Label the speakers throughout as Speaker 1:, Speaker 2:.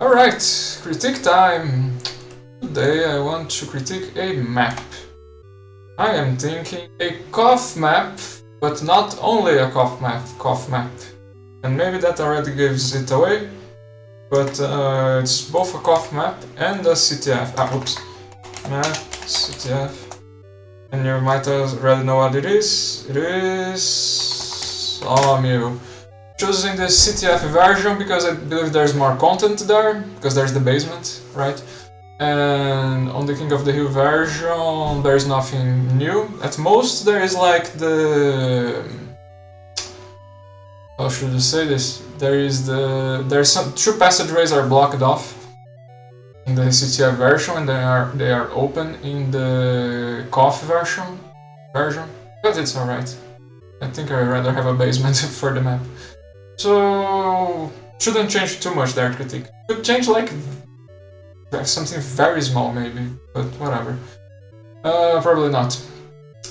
Speaker 1: Alright, critique time! Today I want to critique a map. I am thinking a cough map, but not only a cough map. And maybe that already gives it away, but it's both a cough map and a CTF. Map, CTF. And you might already know what it is. It is Sawmill. Choosing the CTF version because I believe there's more content there, because there's the basement, right? And on the King of the Hill version there's nothing new. At most there is like the... how should I say this? There's some two passageways are blocked off in the CTF version, and they are open in the cough version. But it's alright. I think I'd rather have a basement for the map. So shouldn't change too much there, critique. Could change like something very small maybe, but whatever. Probably not.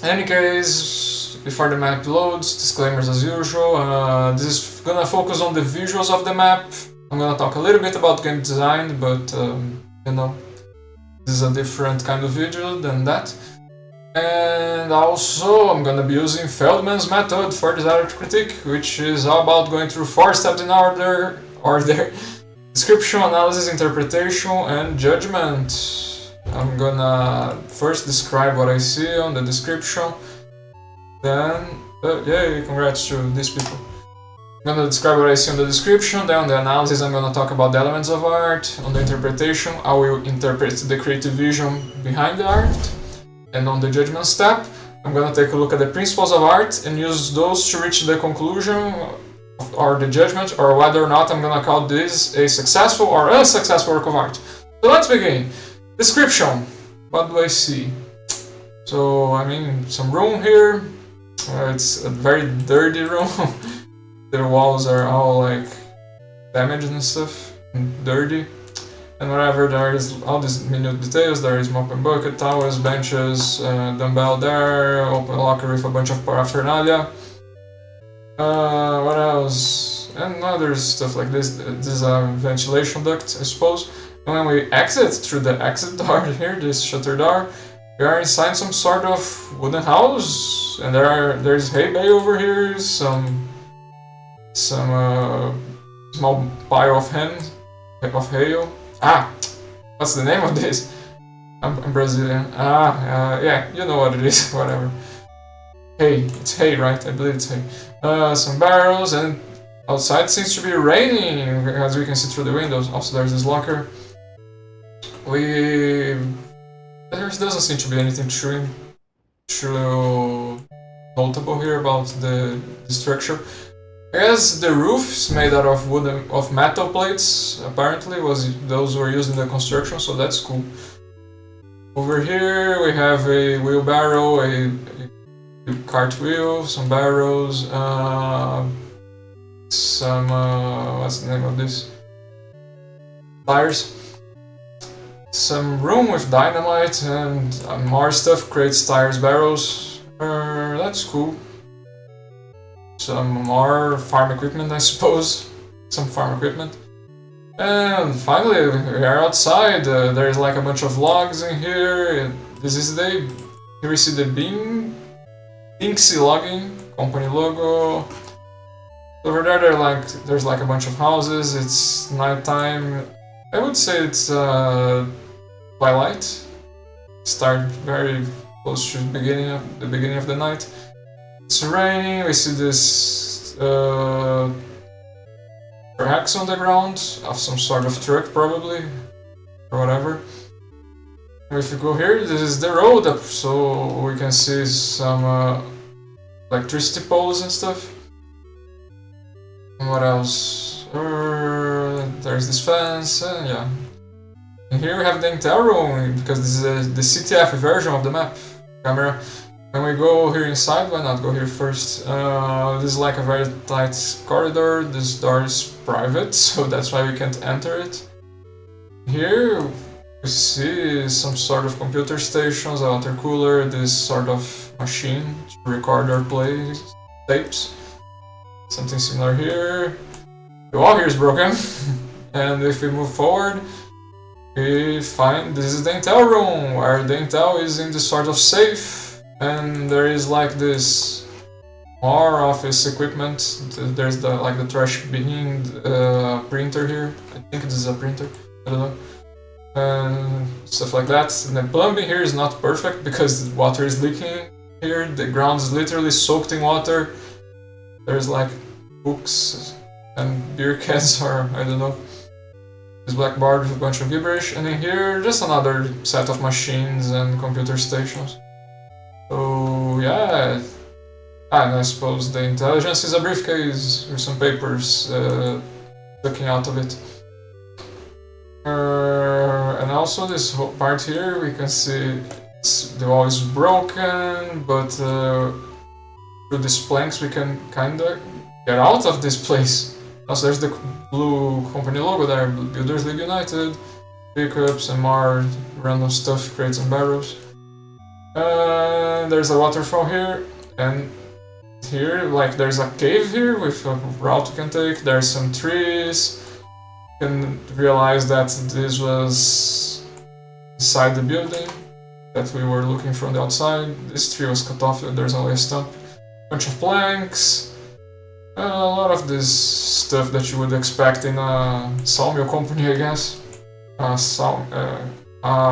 Speaker 1: In any case, before the map loads, disclaimers as usual. This is gonna focus on the visuals of the map. I'm gonna talk a little bit about game design, but you know, this is a different kind of video than that. And also I'm gonna be using Feldman's method for this art critique, which is all about going through 4 steps in order: description, analysis, interpretation, and judgment. I'm gonna first describe what I see on the description, then yay, congrats to these people. I'm gonna describe what I see on the description, then on the analysis I'm gonna talk about the elements of art. On the interpretation I will interpret the creative vision behind the art. And on the judgment step, I'm gonna take a look at the principles of art and use those to reach the conclusion or the judgment, or whether or not I'm gonna call this a successful or unsuccessful work of art. So let's begin. Description. What do I see? So I'm in some room here. It's a very dirty room. The walls are all like damaged and stuff, and dirty. And wherever there is all these minute details, there is mop and bucket, towels, benches, dumbbell there, open locker with a bunch of paraphernalia. What else? And other stuff like this. This is a ventilation duct, I suppose. And when we exit through the exit door here, this shutter door, we are inside some sort of wooden house. And there's hay bale over here, some small pile of hail. What's the name of this? I'm Brazilian. Yeah, you know what it is, whatever. Hay, it's hay, right? I believe it's hay. Some barrels, and outside seems to be raining, as we can see through the windows. Also, there's this locker. There doesn't seem to be anything too notable here about the structure. I guess the roof's made out of metal plates. Apparently, those were used in the construction, so that's cool. Over here we have a wheelbarrow, a cartwheel, some barrels, some what's the name of this? Tires. Some room with dynamite and more stuff. Crates, tires, barrels. That's cool. Some more farm equipment, I suppose. Some farm equipment. And finally, we are outside. There's like a bunch of logs in here. This is here we see the Binksy Logging company logo. Over there, there's like a bunch of houses. It's nighttime. I would say it's twilight. Start very close to the beginning of the night. It's raining. We see this tracks on the ground of some sort of truck, probably, or whatever. If you go here, this is the road up, so we can see some electricity poles and stuff. And what else? There's this fence, and yeah. And here we have the Intel room, because this is the CTF version of the map camera. When we go here inside, why not go here first? This is like a very tight corridor. This door is private, so that's why we can't enter it. Here we see some sort of computer stations, a water cooler, this sort of machine to record or play tapes. Something similar here. The wall here is broken. And if we move forward, we find this is the intel room, where the intel is in this sort of safe, and there is like this more office equipment. There's the trash bin printer here. I think this is a printer. I don't know. And stuff like that. And the plumbing here is not perfect because the water is leaking here. The ground is literally soaked in water. There's like books and beer cans, or I don't know. This blackboard with a bunch of gibberish. And in here, just another set of machines and computer stations. So yeah. And I suppose the intelligence is a briefcase with some papers sticking out of it. And also this whole part here, we can see the wall is broken, but through these planks we can kinda get out of this place. Also there's the blue company logo there, Builders League United, pickups and more random stuff, crates and barrels. There's a waterfall here, and here, like, there's a cave here with a route you can take. There's some trees. You can realize that this was inside the building that we were looking from the outside. This tree was cut off, there's only a stump. Bunch of planks. A lot of this stuff that you would expect in a sawmill company, I guess. A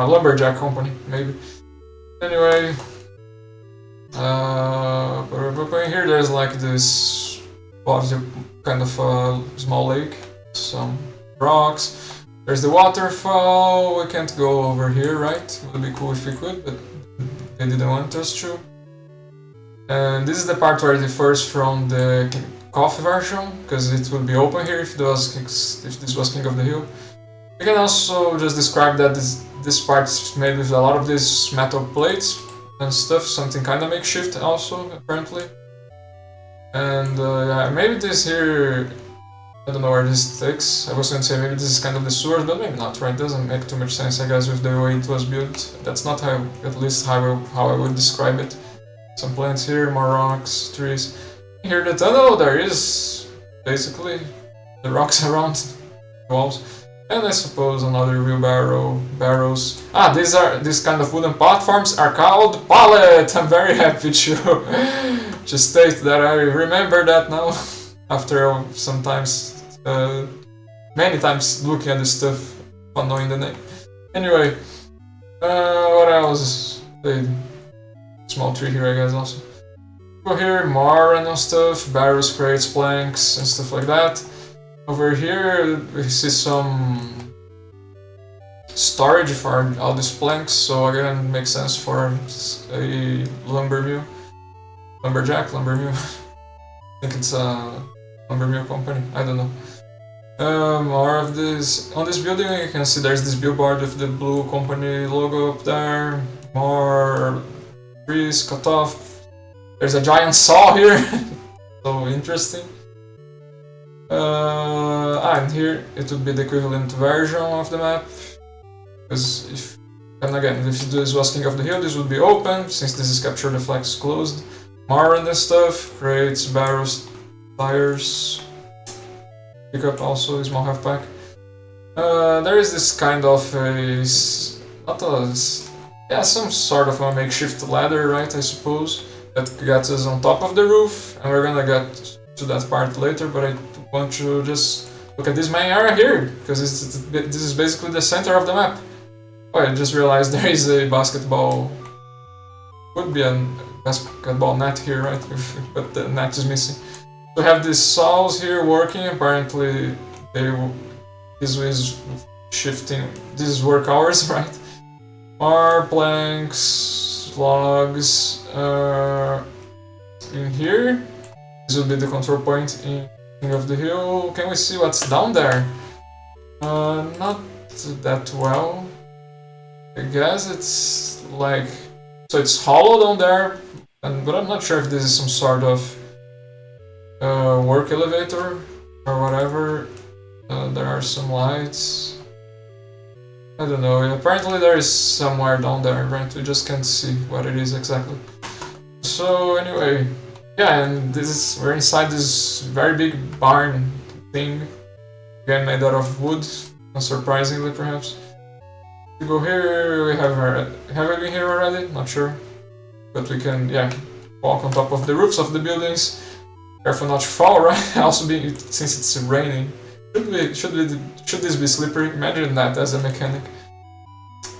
Speaker 1: lumberjack company, maybe. Anyway. Here there's like this kind of a small lake, some rocks. There's the waterfall. We can't go over here, right? It would be cool if we could, but they didn't want us to. And this is the part where it differs from the coffee version, because it would be open here if this was King of the Hill. We can also just describe that this part is made with a lot of these metal plates and stuff, something kind of makeshift also, apparently. And yeah, maybe this here, I don't know where this takes. I was going to say maybe this is kind of the sewers, but maybe not, right? Doesn't make too much sense, I guess, with the way it was built. That's not how, at least how I would describe it. Some plants here, more rocks, trees. Here the tunnel, there is basically the rocks around the walls. And I suppose another wheelbarrow, barrows. These kind of wooden platforms are called pallet. I'm very happy to state that I remember that now. After sometimes, many times looking at this stuff, not knowing the name. Anyway, what else? The small tree here, I guess, also. Go here, more random stuff, barrels, crates, planks, and stuff like that. Over here we see some storage for all these planks, so again it makes sense for a lumber mill. Lumberjack, lumber mill. I think it's a lumber mill company, I don't know. More of this. On this building you can see there's this billboard with the blue company logo up there. More trees cut off. There's a giant saw here. So interesting. And here it would be the equivalent version of the map, because if this was King of the Hill, this would be open, since this is Capture the Flag closed. More random stuff, crates, barrels, tires, pickup also, a small half pack. There is this kind of some sort of a makeshift ladder, right, I suppose, that gets us on top of the roof, and we're gonna get to that part later, but I want to just look at this main area here, because this is basically the center of the map. Oh, I just realized there is a basketball, could be a basketball net here, right, but the net is missing. We have these saws here working, apparently this is shifting, this is work hours, right? More planks, logs, in here. This will be the control point in King of the Hill. Can we see what's down there? Not that well. I guess it's like... So it's hollow down there, but I'm not sure if this is some sort of work elevator or whatever. There are some lights. I don't know, apparently there is somewhere down there, right? We just can't see what it is exactly. So anyway... Yeah, and we're inside this very big barn thing. again made out of wood, unsurprisingly perhaps. We go here, we have we been here already? Not sure. But we can, yeah, walk on top of the roofs of the buildings. Careful not to fall, right? Also, since it's raining, should this be slippery? Imagine that as a mechanic.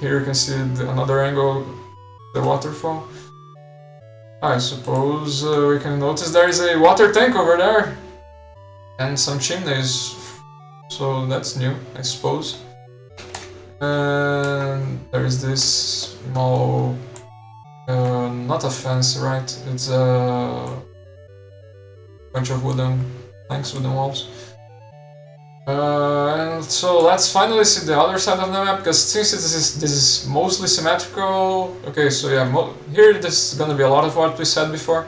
Speaker 1: Here you can see another angle, the waterfall. I suppose we can notice there is a water tank over there and some chimneys, so that's new, I suppose. And there is this small, not a fence, right? It's a bunch of wooden planks, wooden walls. And so let's finally see the other side of the map, because since this is mostly symmetrical. Okay, so yeah, here this is gonna be a lot of what we said before.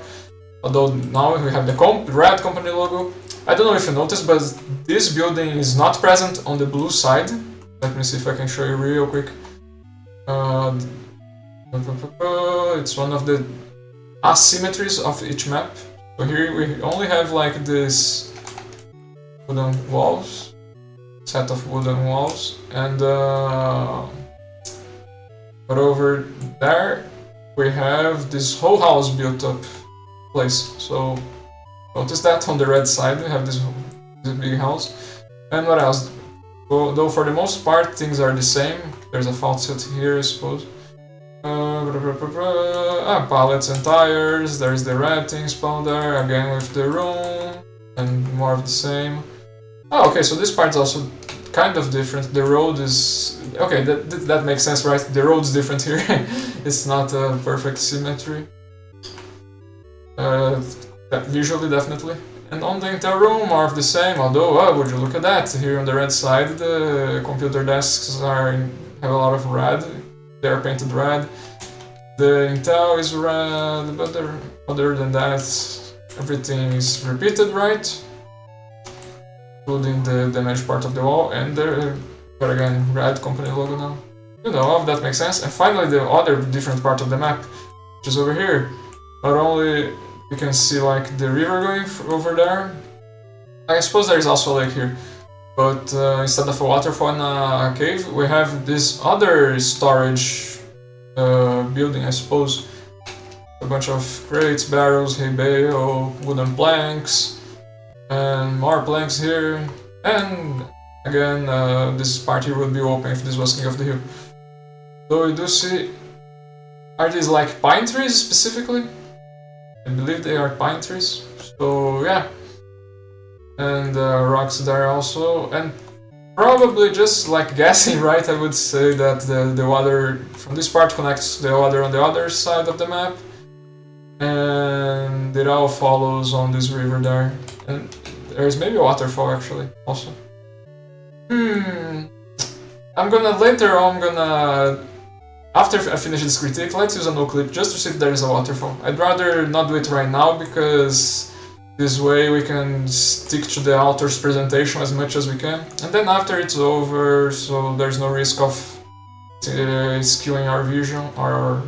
Speaker 1: Although now we have the red company logo. I don't know if you noticed, but this building is not present on the blue side. Let me see if I can show you real quick. It's one of the asymmetries of each map. So here we only have like this wooden walls, set of wooden walls, and but over there we have this whole house built up place. So notice that on the red side we have this big house. And what else? Though for the most part things are the same. There's a faucet here, I suppose. Pallets and tires. There's the red thing spawned there again with the room and more of the same. Oh, okay, so this part's also kind of different. The road is... okay, that makes sense, right? The road's different here. It's not a perfect symmetry. Visually, definitely. And on the entire room, more of the same, although, would you look at that? Here on the red side, the computer desks have a lot of red. They're painted red. The Intel is red, but other than that, everything is repeated, right? Including the damaged part of the wall, and but again, red company logo now. You know, all of that makes sense. And finally, the other different part of the map, which is over here. Not only you can see like the river going over there. I suppose there is also a lake here, but instead of a waterfall and a cave, we have this other storage building, I suppose. A bunch of crates, barrels, hay bale, wooden planks, and more planks here. And again, this part here would be open if this was King of the Hill. So we do see, are these like pine trees specifically? I believe they are pine trees, so yeah. And rocks there also, and probably just like guessing, right, I would say that the water from this part connects to the water on the other side of the map, and it all follows on this river there. And there's maybe a waterfall actually, also. After I finish this critique, let's use a no clip just to see if there is a waterfall. I'd rather not do it right now, because this way we can stick to the author's presentation as much as we can. And then after it's over, so there's no risk of skewing our vision or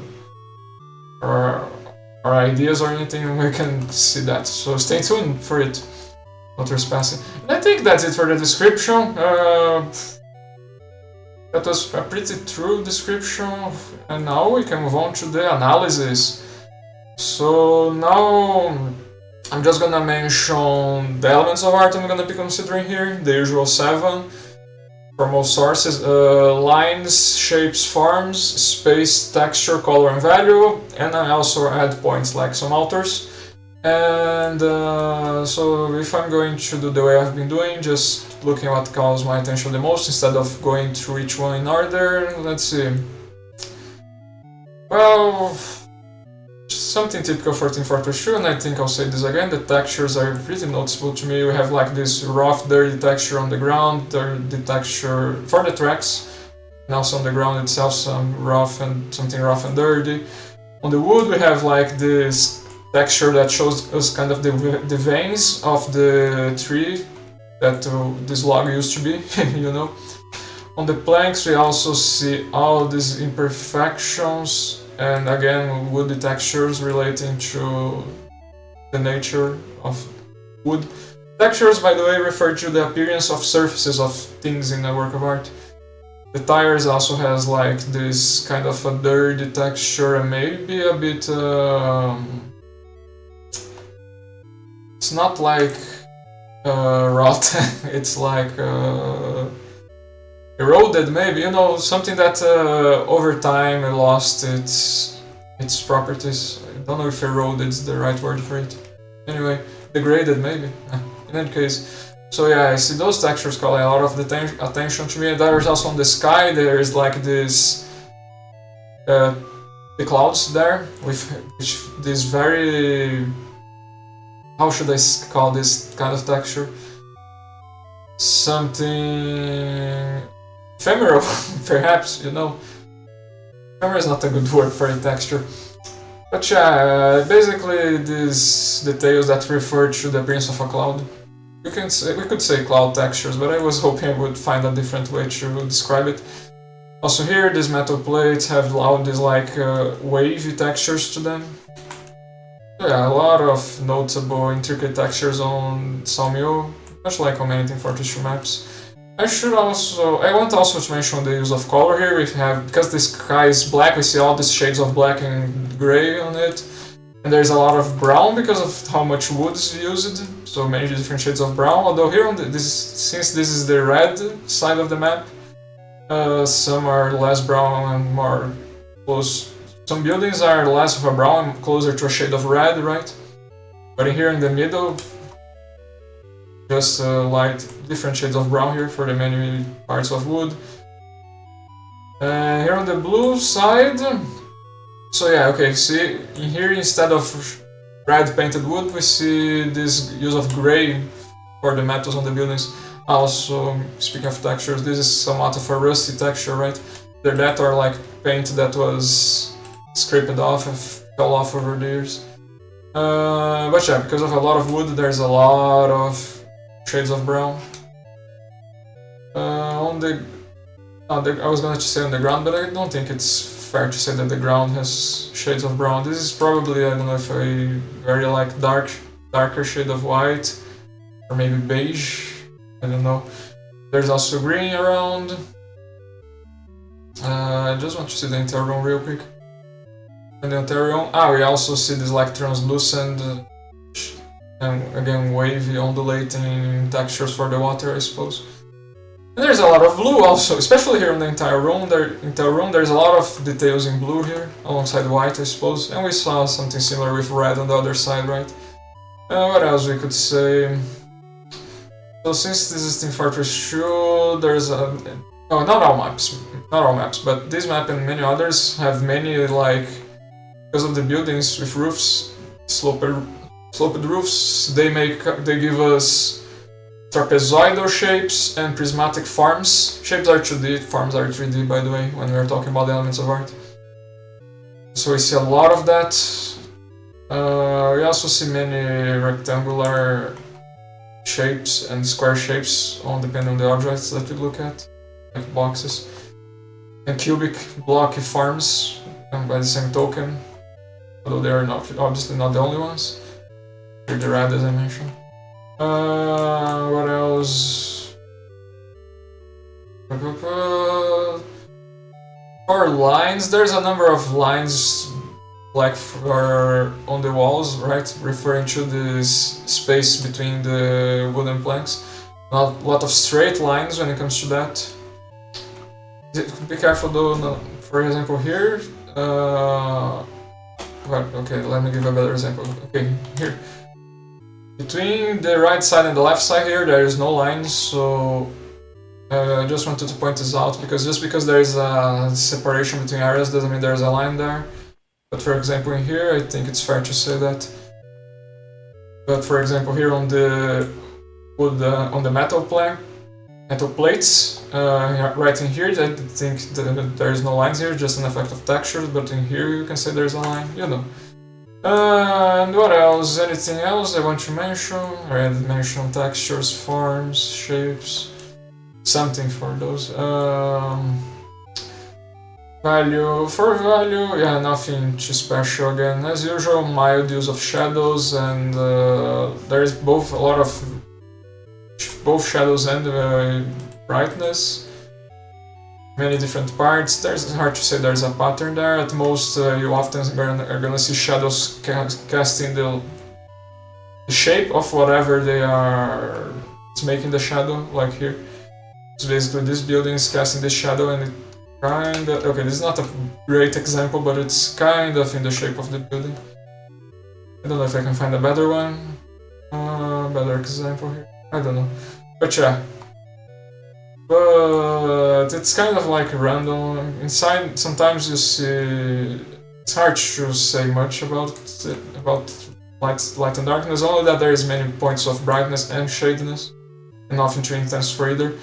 Speaker 1: our ideas or anything, we can see that. So stay tuned for it. No trespassing. And I think that's it for the description. That was a pretty true description, and now we can move on to the analysis. So now I'm just gonna mention the elements of art I'm gonna be considering here, the usual 7 for most sources: lines, shapes, forms, space, texture, color, and value, and I also add points like some authors. And so if I'm going to do the way I've been doing, just looking at what calls my attention the most instead of going through each one in order, let's see. Well, something typical for Team Fortress 2, and I think I'll say this again, the textures are pretty noticeable to me. We have like this rough, dirty texture on the ground, the texture for the tracks, and also on the ground itself, something rough and dirty. On the wood we have like this texture that shows us kind of the veins of the tree that this log used to be, you know. On the planks we also see all these imperfections, and again woody textures relating to the nature of wood. Textures, by the way, refer to the appearance of surfaces of things in a work of art. The tires also has like this kind of a dirty texture and maybe a bit... it's not like rotten, it's like eroded maybe, you know, something that over time lost its properties. I don't know if eroded is the right word for it. Anyway, degraded maybe, in any case. So yeah, I see those textures calling a lot of attention to me. And there's also on the sky, there is like this, the clouds there, with this very, how should I call this kind of texture? Something ephemeral, perhaps, you know. Ephemeral is not a good word for a texture. But yeah, basically these details that refer to the appearance of a cloud. We could say cloud textures, but I was hoping I would find a different way to describe it. Also here, these metal plates have these like wavy textures to them. So yeah, a lot of notable, intricate textures on Sawmill, much like on anything for tissue maps. I want also to mention the use of color here. We have, because the sky is black, we see all these shades of black and gray on it. And there's a lot of brown because of how much wood is used, so many different shades of brown. Although here on since this is the red side of the map, some are less brown and more close. Some buildings are less of a brown and closer to a shade of red, right? But here in the middle, just light different shades of brown here for the many parts of wood. Here on the blue side, so yeah, okay, see, in here instead of red painted wood, we see this use of gray for the metals on the buildings. Also, speaking of textures, this is somewhat of a rusty texture, right? That or like paint that was scraped off and fell off over the years. But yeah, because of a lot of wood, there's a lot of shades of brown. I was going to say on the ground, but I don't think it's fair to say that the ground has shades of brown. This is probably, I don't know if a very like darker shade of white, or maybe beige, I don't know. There's also green around. I just want to see the interior room real quick. And the interior room, we also see this like translucent and again wavy undulating textures for the water, I suppose. And there's a lot of blue also, especially here in the entire room. There's a lot of details in blue here, alongside white, I suppose. And we saw something similar with red on the other side, right? What else we could say? So since this is Team Fortress 2, there's a... Oh, not all maps, but this map and many others have many, like... Because of the buildings with roofs, sloped roofs, they give us trapezoidal shapes and prismatic forms. Shapes are 2D, forms are 3D, by the way, when we're talking about the elements of art. So we see a lot of that. We also see many rectangular shapes and square shapes, depending on the objects that we look at, like boxes. And cubic blocky forms, by the same token, although they are obviously not the only ones. Here the red, as I mentioned. What else? For lines, there's a number of lines like on the walls, right? Referring to this space between the wooden planks. Not a lot of straight lines when it comes to that. Be careful though, no. For example here, okay, let me give a better example. Okay, here. Between the right side and the left side here, there is no lines, so I just wanted to point this out, because just because there is a separation between areas doesn't mean there's a line there. But for example in here, I think it's fair to say that. But for example here on the wood, on the metal plates, right in here, I think that there is no lines here, just an effect of textures, but in here you can say there's a line, you know. And what else? Anything else I want to mention? I already mentioned textures, forms, shapes, something for those. Value, yeah, nothing too special again. As usual, mild use of shadows, and there is both a lot of both shadows and brightness. Many different parts. It's hard to say there's a pattern there. At most, you often are gonna see shadows casting the shape of whatever they are. It's making the shadow, like here. So basically, this building is casting this shadow, and it kinda. Okay, this is not a great example, but it's kind of in the shape of the building. I don't know if I can find a better one. Better example here. I don't know. But yeah. But it's kind of like random. Inside, sometimes you see. It's hard to say much about light and darkness. Only that there is many points of brightness and shadiness, and nothing too intense for either.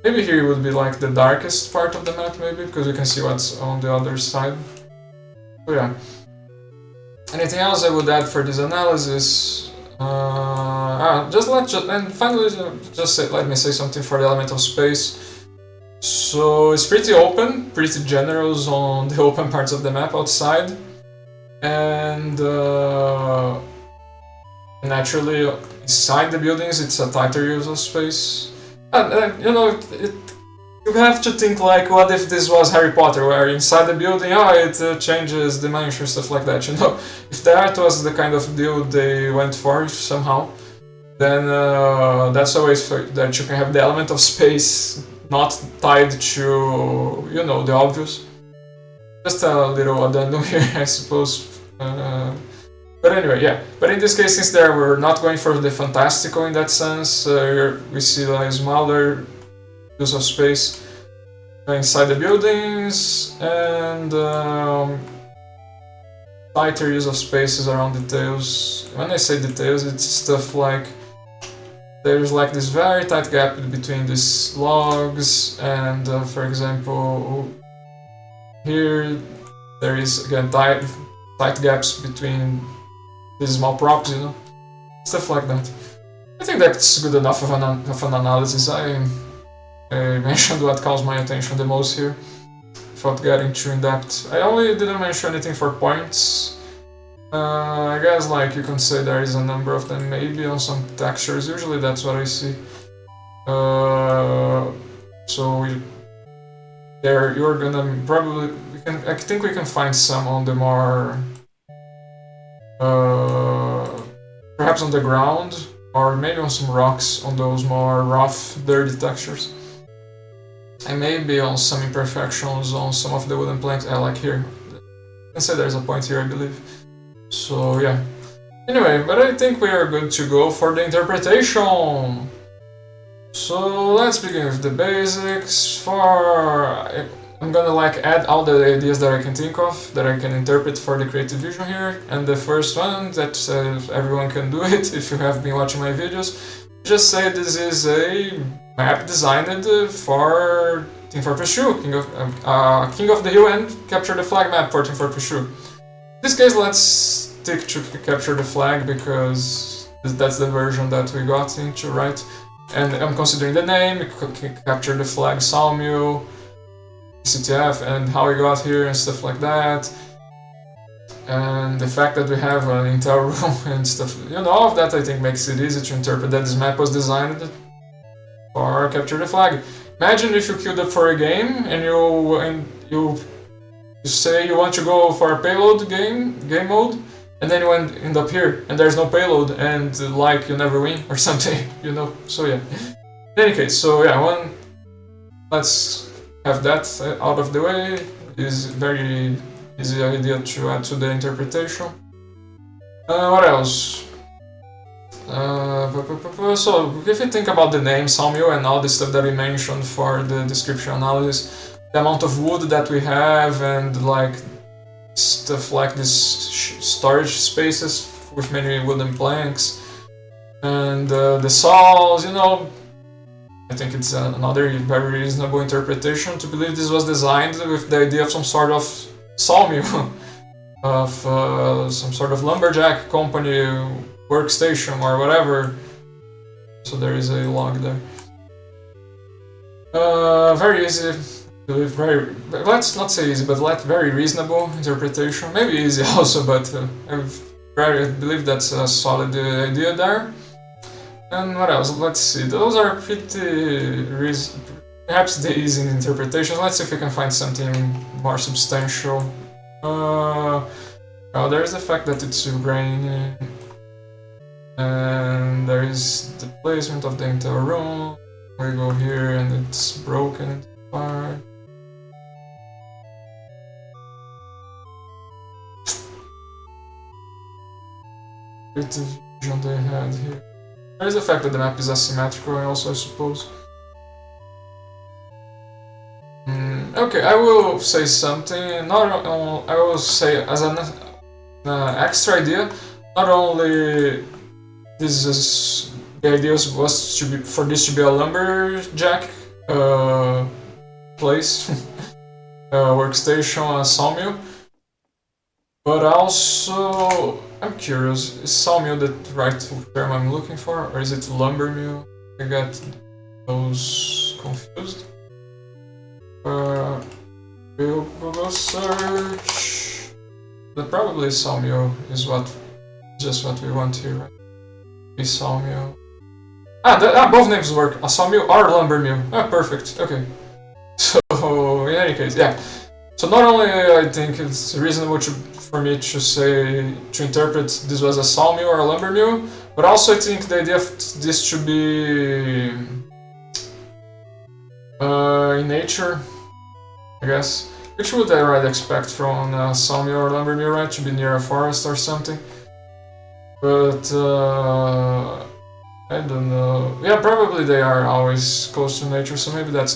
Speaker 1: Maybe here would be like the darkest part of the map, maybe, because you can see what's on the other side. So yeah. Anything else I would add for this analysis? And finally, let me say something for the element of space. So it's pretty open, pretty generous on the open parts of the map outside, and naturally inside the buildings it's a tighter use of space. And you know, you have to think like, what if this was Harry Potter, where inside the building, it changes dimensions, stuff like that, you know? If that was the kind of deal they went for somehow, then that's always that you can have the element of space not tied to, you know, the obvious. Just a little addendum here, I suppose. But anyway, yeah. But in this case, since we're not going for the fantastical in that sense, we see a smaller use of space inside the buildings, and tighter use of spaces around details. When I say details, it's stuff like there's like this very tight gap between these logs, and for example, here there is again tight gaps between these small props, you know, stuff like that. I think that's good enough of an analysis. I mentioned what calls my attention the most here, without getting too in depth. I only didn't mention anything for points. I guess like you can say there is a number of them maybe on some textures. Usually that's what I see. So you're gonna probably I think we can find some on the more perhaps on the ground, or maybe on some rocks on those more rough, dirty textures. And maybe on some imperfections on some of the wooden planks, like here. I can say there's a point here, I believe. So yeah. Anyway, but I think we are good to go for the interpretation. So let's begin with the basics. I'm gonna like add all the ideas that I can think of, that I can interpret for the creative vision here. And the first one, that everyone can do it if you have been watching my videos. Just say this is a map designed for Team Fortress 2, King of the Hill and Capture the Flag map for Team Fortress 2. In this case, let's stick to Capture the Flag because that's the version that we got into, right? And I'm considering the name, Capture the Flag Sawmill, CTF, and how we got here and stuff like that. And the fact that we have an intel room and stuff, you know, all of that I think makes it easy to interpret that this map was designed for Capture the Flag. Imagine if you queued up for a game and you say you want to go for a payload game mode, and then you end up here and there's no payload and like you never win or something, you know. So yeah. In any case, so yeah, let's have that out of the way. Is very easy idea to add to the interpretation. What else? So if you think about the name Sawmill and all the stuff that we mentioned for the description analysis, the amount of wood that we have and like stuff like this storage spaces with many wooden planks and the saws, you know, I think it's another very reasonable interpretation to believe this was designed with the idea of some sort of sawmill, of some sort of lumberjack company workstation or whatever. So there is a log there. Very easy, let's not say easy, but very reasonable interpretation. Maybe easy also, but I believe that's a solid idea there. And what else? Let's see. Those are pretty perhaps the easy interpretations. Let's see if we can find something more substantial. Well, there's the fact that it's raining, and there is the placement of the entire room. We go here and it's broken apart. Pretty vision they had here. There is the fact that the map is asymmetrical also, I suppose. Okay, I will say something. I will say as an extra idea. Not only this is the idea was to be for this to be a lumberjack place, workstation, a sawmill, but also I'm curious: is sawmill the right term I'm looking for, or is it lumber mill? I got those confused. We'll Google search. But probably sawmill is just what we want here, right? A sawmill. Both names work. A sawmill or lumber mill. Perfect. Okay. So in any case, yeah. So not only I think it's reasonable for me to interpret this was a sawmill or a lumber mill, but also I think the idea of this should be in nature, I guess. Which would I rather expect from a sawmill or lumber mill, right? To be near a forest or something. But I don't know. Yeah, probably they are always close to nature, so maybe that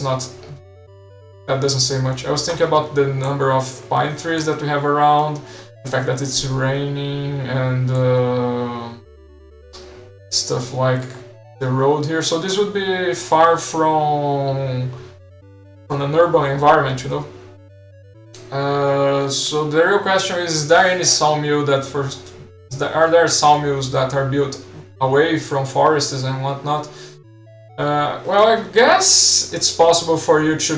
Speaker 1: doesn't say much. I was thinking about the number of pine trees that we have around, the fact that it's raining, and stuff like the road here. So this would be far from an urban environment, you know. So the real question is there any sawmill are there sawmills that are built away from forests and whatnot? Well, I guess it's possible for you to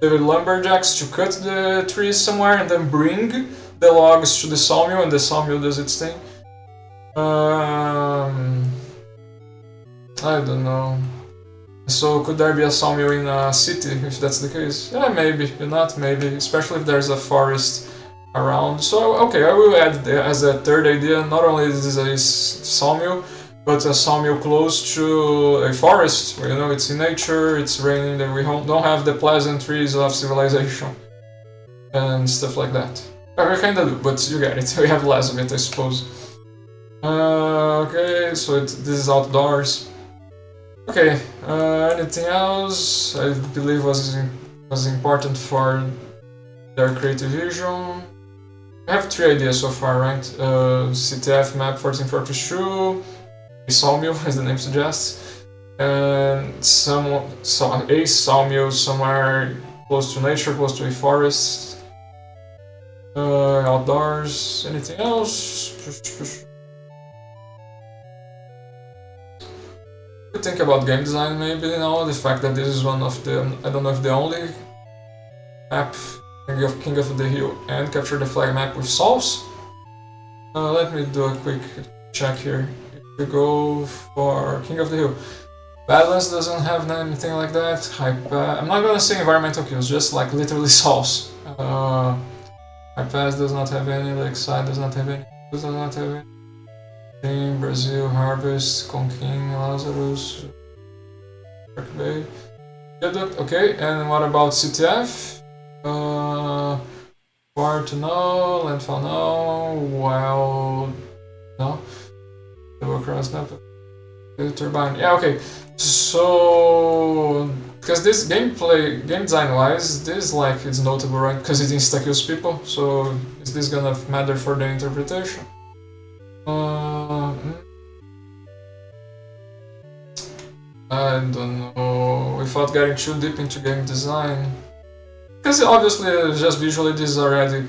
Speaker 1: the lumberjacks to cut the trees somewhere and then bring the logs to the sawmill, and the sawmill does its thing. I don't know. So could there be a sawmill in a city if that's the case? Yeah, maybe, not maybe, especially if there's a forest around. So okay, I will add as a third idea, not only is this a sawmill, but a sawmill close to a forest where, you know, it's in nature, it's raining, and we don't have the pleasantries of civilization and stuff like that. We kinda do, but you get it. We have less of it, I suppose. Okay, so this is outdoors. Okay, anything else I believe was important for their creative vision? I have 3 ideas so far, right? CTF map 1442, a sawmill, as the name suggests, and a sawmill somewhere close to nature, close to a forest, outdoors. Anything else? Think about game design, maybe, you know, the fact that this is one of the, I don't know if the only map, King of the Hill and Capture the Flag map with solves. Let me do a quick check here. If we go for King of the Hill, Balance doesn't have anything like that. I'm not gonna say environmental kills, just like literally solves. High Pass does not have any, Lakeside does not have any, does not have any. Brazil, Harvest, Conking, Lazarus, Park Bay. Okay, and what about CTF? Port no, landfall no, well, no. Double cross, no. Turbine, yeah, okay. So, because this game design wise, this like is notable, right? Because it insta kills people. So, is this gonna matter for the interpretation? I don't know, without getting too deep into game design. Because obviously, just visually, this is already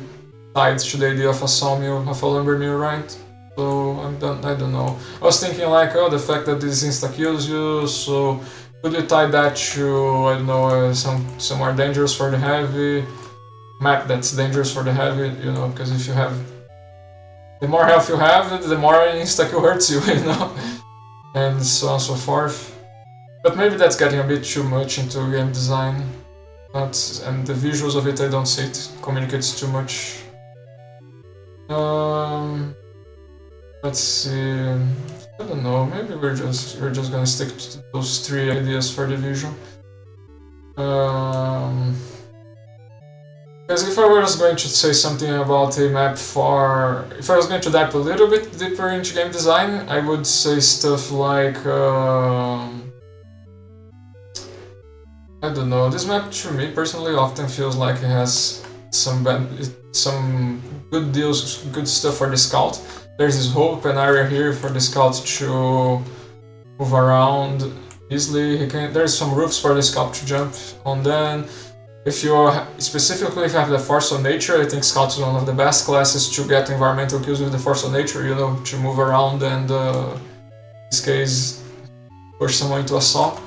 Speaker 1: tied to the idea of a sawmill, of a lumber mill, right? So, I don't know. I was thinking like, oh, the fact that this insta-kills you, so could you tie that to, I don't know, somewhere dangerous for the heavy, map that's dangerous for the heavy, you know, because if you have the more health you have, the more insta-kill hurts you, you know? And so on and so forth. But maybe that's getting a bit too much into game design. And the visuals of it, I don't see it communicates too much. Let's see. I don't know. Maybe we're just gonna stick to those 3 ideas for the visual. Because if I was going to say something about a map for... If I was going to dive a little bit deeper into game design, I would say stuff like... I don't know, this map to me personally often feels like it has some good deals, good stuff for the scout. There's this whole open area here for the scout to move around easily. There's some roofs for the scout to jump on them. If you specifically if you have the Force of Nature, I think Scout is one of the best classes to get environmental kills with the Force of Nature, you know, to move around and in this case push someone into a saw.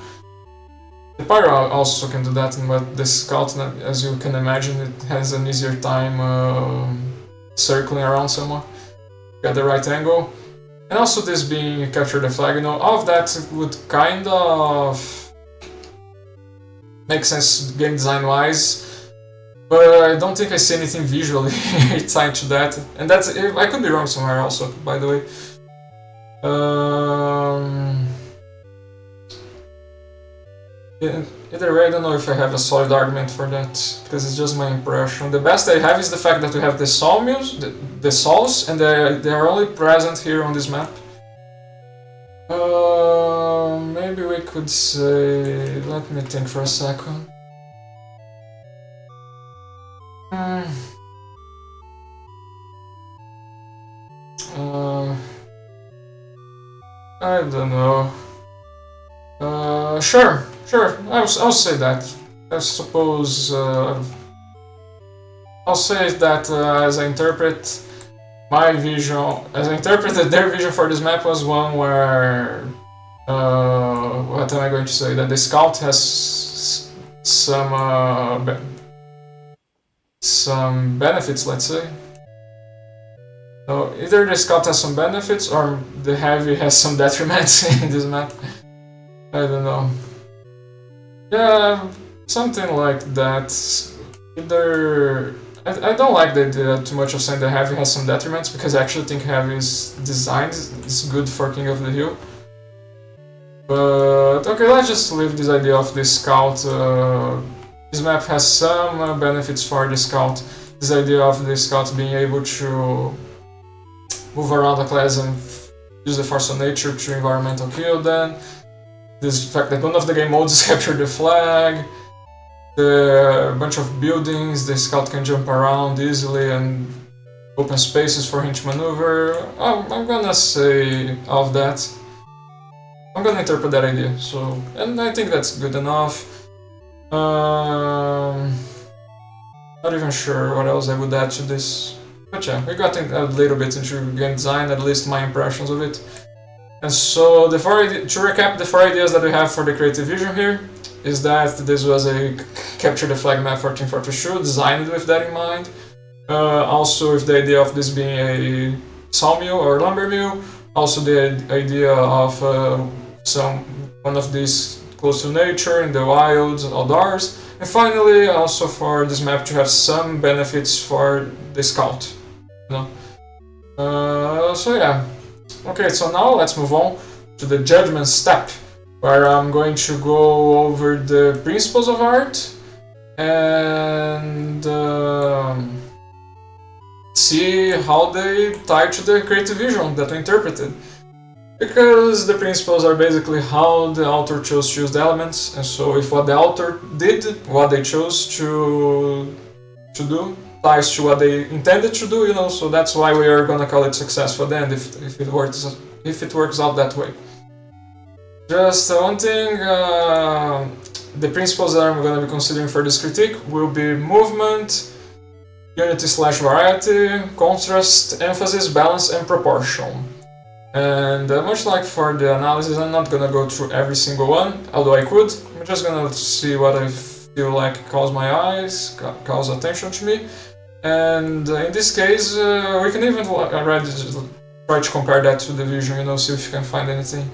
Speaker 1: The Pyro also can do that, but the Scout, as you can imagine, it has an easier time circling around someone, get the right angle. And also this being Capture the Flag, you know, all of that would kind of make sense game design wise, but I don't think I see anything visually tied to that. And that's, I could be wrong somewhere also, by the way. Either way, I don't know if I have a solid argument for that, because it's just my impression. The best I have is the fact that we have the sawmills, the saws, and they are only present here on this map. Maybe we could say... let me think for a second. I don't know. Sure, I'll say that. I suppose I'll say that as I interpret my vision, as I interpreted their vision for this map was one where what am I going to say? That the scout has some benefits, let's say. So either the scout has some benefits or the heavy has some detriments in this map. I don't know. Yeah, something like that. Either I don't like the idea too much of saying that heavy has some detriments, because I actually think heavy's design is good for King of the Hill. But okay, let's just leave this idea of the scout. This map has some benefits for the scout. This idea of the scout being able to move around the class and use the Force of Nature to environmental kill them. This fact that one of the game modes is Capture the Flag. The bunch of buildings, the scout can jump around easily and open spaces for him to maneuver. I'm gonna say all of that. I'm gonna interpret that idea, so, and I think that's good enough. Not even sure what else I would add to this. But yeah, we got a little bit into game design, at least my impressions of it. And so, to recap, the 4 ideas that we have for the creative vision here is that this was a Capture the Flag map for Team Fortress 2, designed with that in mind. Also with the idea of this being a sawmill or lumber mill. Also the idea of one of these close to nature, in the wilds, outdoors. And finally, also for this map to have some benefits for the scout. You know? So yeah. Okay, so now let's move on to the Judgement step, where I'm going to go over the principles of art and see how they tie to the creative vision that we interpreted. Because the principles are basically how the author chose to use the elements, and so if what the author did, what they chose to do, ties to what they intended to do, you know, so that's why we are gonna call it successful at the end if it works out that way. Just one thing, the principles that I'm gonna be considering for this critique will be movement, unity/variety, contrast, emphasis, balance, and proportion. And much like for the analysis, I'm not gonna go through every single one, although I could. I'm just gonna see what I feel like calls my eyes, calls attention to me.
Speaker 2: And in this case, we can even already try to compare that to the vision, you know, see if you can find anything.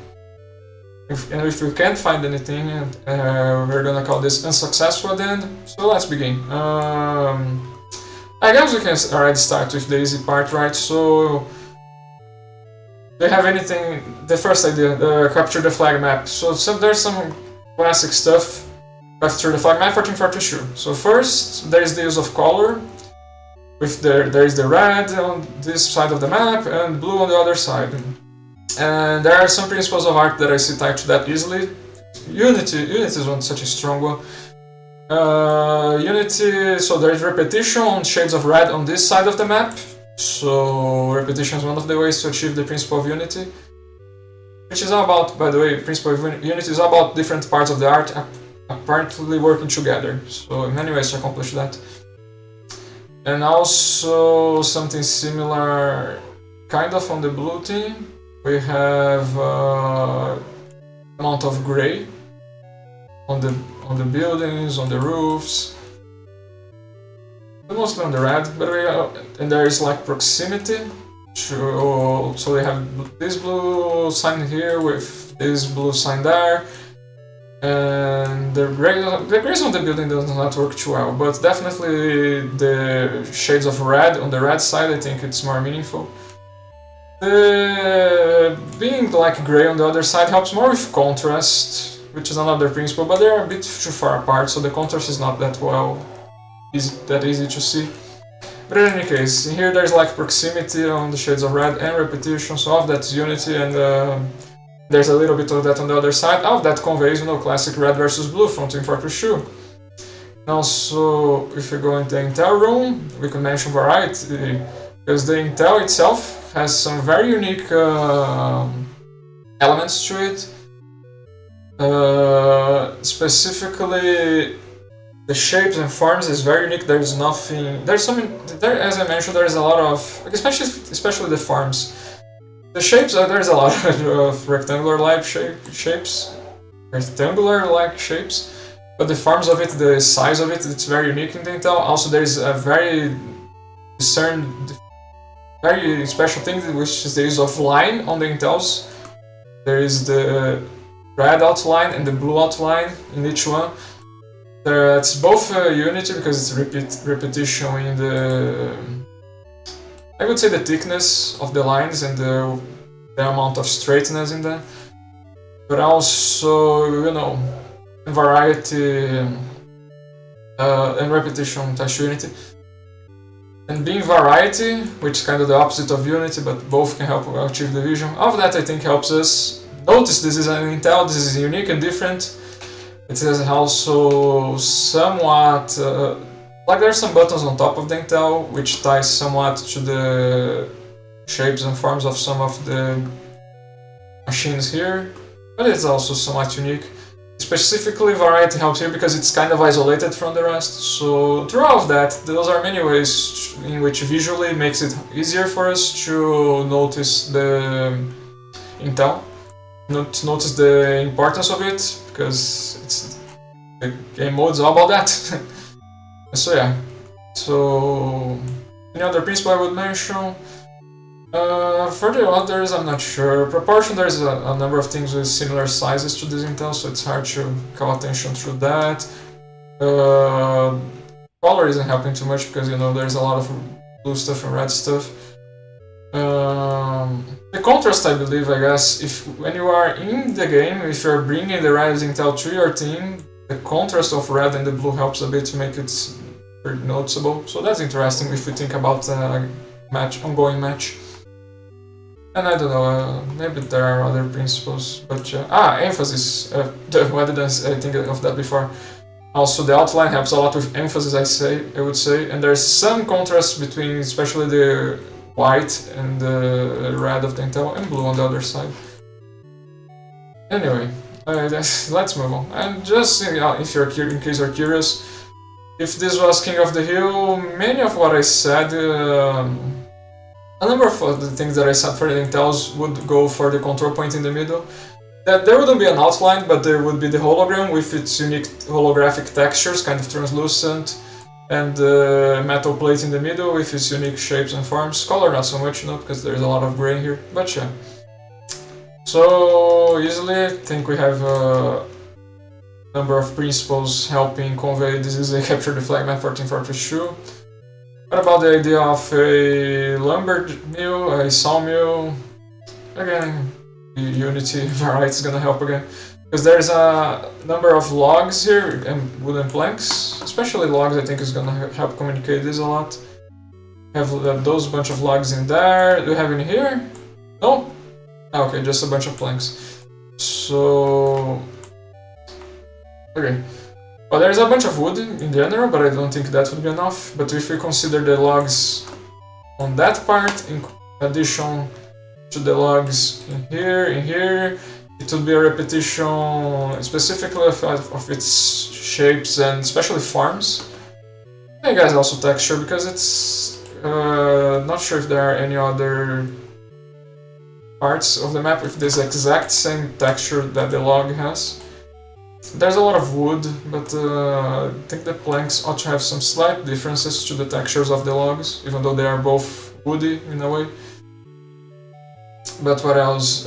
Speaker 2: And if we can't find anything, we're gonna call this unsuccessful at the end. So let's begin. I guess we can already start with the easy part, right? So, do you have anything? The first idea, capture the flag map. So there's some classic stuff. Capture the flag map 1442. So first, there is the use of color. There is the red on this side of the map and blue on the other side. And there are some principles of art that I see tied to that easily. Unity is one such a strong one. Unity, so there is repetition on shades of red on this side of the map. So repetition is one of the ways to achieve the principle of unity. Which is all about, by the way, principle of unity is all about different parts of the art apparently working together. So many ways to accomplish that. And also something similar kind of on the blue team. We have amount of gray on the buildings, on the roofs, mostly on the red. But and there is like proximity. So we have this blue sign here with this blue sign there, and the grays on the building does not work too well. But definitely the shades of red on the red side, I think it's more meaningful. Being like gray on the other side helps more with contrast, which is another principle, but they're a bit too far apart, so the contrast is not that easy to see. But in any case, here there's like proximity on the shades of red and repetition, so all of that's unity, and there's a little bit of that on the other side. All of that conveys, you know, classic red versus blue from Team Fortress 2. Also, if you go into the Intel room, we can mention variety, because the Intel itself has some very unique elements to it. Specifically, the shapes and forms is very unique. There's nothing. As I mentioned, there's a lot of, especially the forms. The shapes, there's a lot of rectangular-like shapes, but the forms of it, the size of it, it's very unique in the Intel. Also, there's a very special thing, which is the use of line on the Intels. There is the red outline and the blue outline in each one. It's both unity because it's repetition in the, I would say, the thickness of the lines and the amount of straightness in them, but also, you know, variety and repetition touch unity. And being variety, which is kind of the opposite of unity, but both can help achieve the vision. All of that, I think, helps us notice this is an Intel, this is unique and different. It is also somewhat, like there's some buttons on top of the Intel, which ties somewhat to the shapes and forms of some of the machines here, but it's also somewhat unique. Specifically, variety helps here because it's kind of isolated from the rest. So through all of that, those are many ways in which visually makes it easier for us to notice the Intel, notice the importance of it, because the game mode's all about that. So yeah. So any other principle I would mention? For the others, I'm not sure. Proportion, there's a number of things with similar sizes to this Intel, so it's hard to call attention through that. Color isn't helping too much because, you know, there's a lot of blue stuff and red stuff. The contrast, I believe, I guess, when you are in the game, if you're bringing the red Intel to your team, the contrast of red and the blue helps a bit to make it pretty noticeable. So that's interesting if we think about a ongoing match. And I don't know, maybe there are other principles, but emphasis. Why didn't I think of that before? Also, the outline helps a lot with emphasis, I would say, and there's some contrast between, especially the white and the red of the Intel, and blue on the other side. Anyway, let's move on. And just in case you're curious, if this was King of the Hill, many of what I said, a number of the things that I said for the Intels would go for the control point in the middle. That there wouldn't be an outline, but there would be the hologram with its unique holographic textures, kind of translucent. and the metal plate in the middle with its unique shapes and forms. Color not so much, you know, because there's a lot of gray here, but yeah. So easily, I think we have a number of principles helping convey this is a capture the flag map 1442. What about the idea of a lumber mill, a sawmill? Again, the Unity variety is gonna help again. Because there's a number of logs here and wooden planks, especially logs I think is gonna help communicate this a lot. Have those bunch of logs in there. Do you have any here? No? Okay, just a bunch of planks. So... okay. Well, there's a bunch of wood in general, but I don't think that would be enough. But if we consider the logs on that part, in addition to the logs in here, it would be a repetition specifically of its shapes and especially forms. I guess also texture, because it's not sure if there are any other parts of the map with this exact same texture that the log has. There's a lot of wood, but I think the planks ought to have some slight differences to the textures of the logs, even though they are both woody in a way. But what else?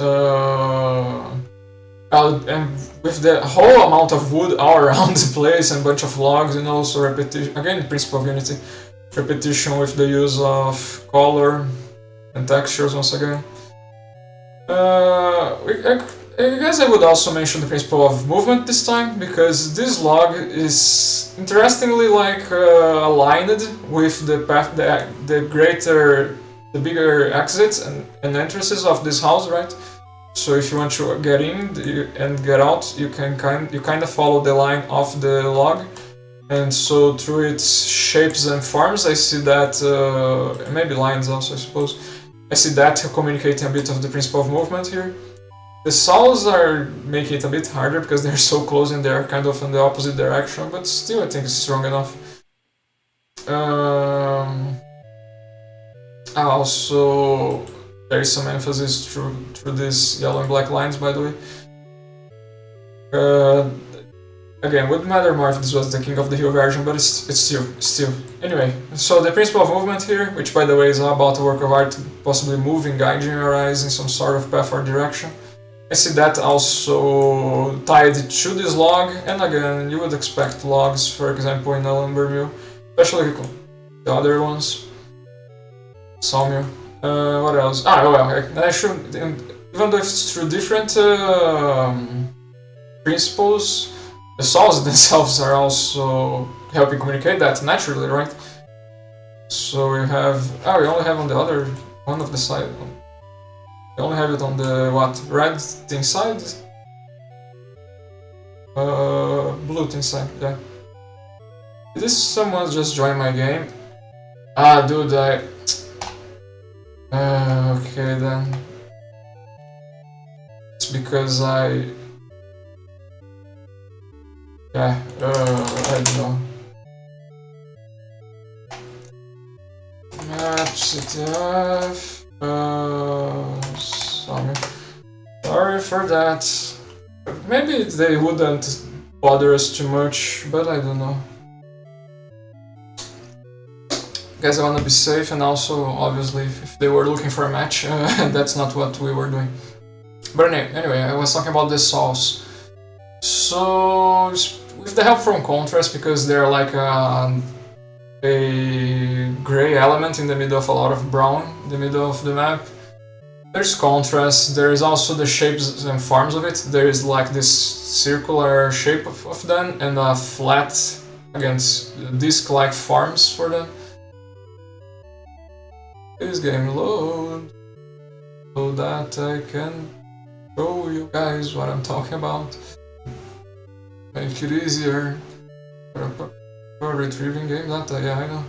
Speaker 2: And with the whole amount of wood all around the place and bunch of logs, and also repetition, again, principle of Unity, repetition with the use of color and textures once again. I guess I would also mention the principle of movement this time, because this log is interestingly like aligned with the path, the bigger exits and entrances of this house, right? So if you want to get in and get out, you kind of follow the line of the log, and so through its shapes and forms, I see that maybe lines also, I suppose. I see that communicating a bit of the principle of movement here. The saws are making it a bit harder because they're so close and they're kind of in the opposite direction, but still I think it's strong enough. Also, there is some emphasis through these yellow and black lines, by the way. Again, wouldn't matter more if this was the King of the Hill version, but it's still. Anyway, so the principle of movement here, which by the way is about a work of art possibly moving, guiding your eyes in some sort of path or direction. I see that also tied to this log, and again, you would expect logs, for example, in a lumber mill, especially the other ones. Sawmill. What else? Well, I should, even though it's through different principles, the saws themselves are also helping communicate that naturally, right? So we have, we only have on the other one of the side. We only have it on the red thing side? Blue thing side, yeah. Did this someone just join my game? Dude, okay then. It's because I don't know. Maps CTF. Sorry for that. Maybe they wouldn't bother us too much, but I don't know. Guess I wanna be safe, and also, obviously, if they were looking for a match, that's not what we were doing. But anyway, I was talking about the saws. So, with the help from contrast, because they're like a gray element in the middle of a lot of brown in the middle of the map. There's contrast, there is also the shapes and forms of it. There is like this circular shape of them and a flat, against disc-like forms for them. This game load so that I can show you guys what I'm talking about. Make it easier. For retrieving game data, yeah, I know.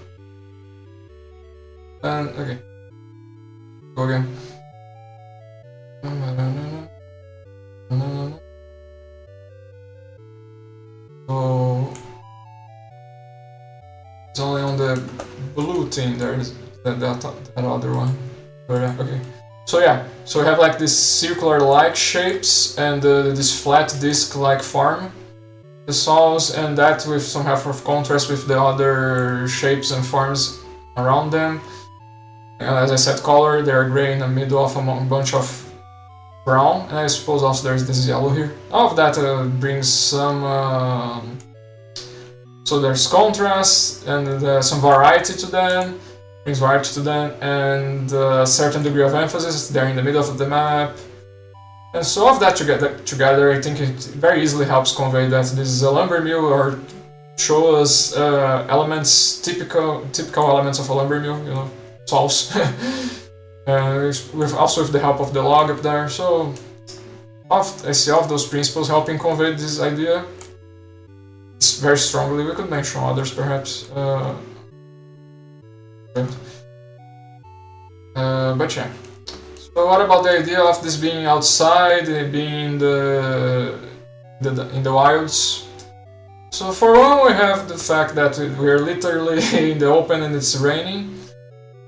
Speaker 2: And okay. Go again. So it's only on the blue thing there is that other one. But okay. So yeah, so we have like this circular-like shapes and this flat disc-like form.
Speaker 1: the saws, and that with some help of contrast with the other shapes and forms around them. As I said, color, they're gray in the middle of a bunch of brown, and I suppose also there's this yellow here. All of that brings some... so there's contrast and some variety to them, brings variety to them, and a certain degree of emphasis. They're in the middle of the map. And so all of that together, I think it very easily helps convey that this is a lumber mill, or show us elements, typical elements of a lumber mill, you know, saws. Also with the help of the log up there. So I see all of those principles helping convey this idea very strongly. We could mention others perhaps. But yeah. So what about the idea of this being outside, being in the wilds? So for one, we have the fact that we're literally in the open and it's raining.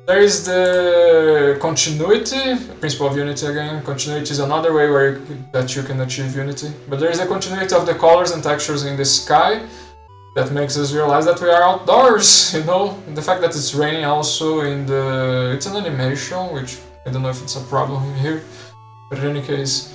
Speaker 1: There is the continuity, principle of unity again. Continuity is another way that you can achieve unity. But there is a continuity of the colors and textures in the sky that makes us realize that we are outdoors, you know? And the fact that it's raining also it's an animation, which I don't know if it's a problem here, but in any case,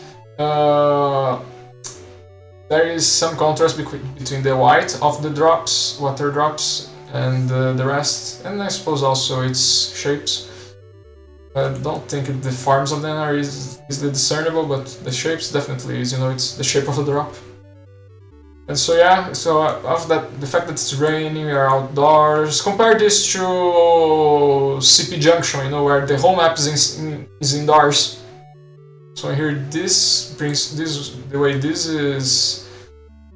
Speaker 1: there is some contrast between the white of the drops, water drops, and the rest, and I suppose also its shapes. I don't think the forms of them are easily discernible, but the shapes definitely is, you know, it's the shape of a drop. And so yeah, so of that, the fact that it's raining, we are outdoors. Compare this to CP Junction, you know, where the whole map is indoors. So here, the way this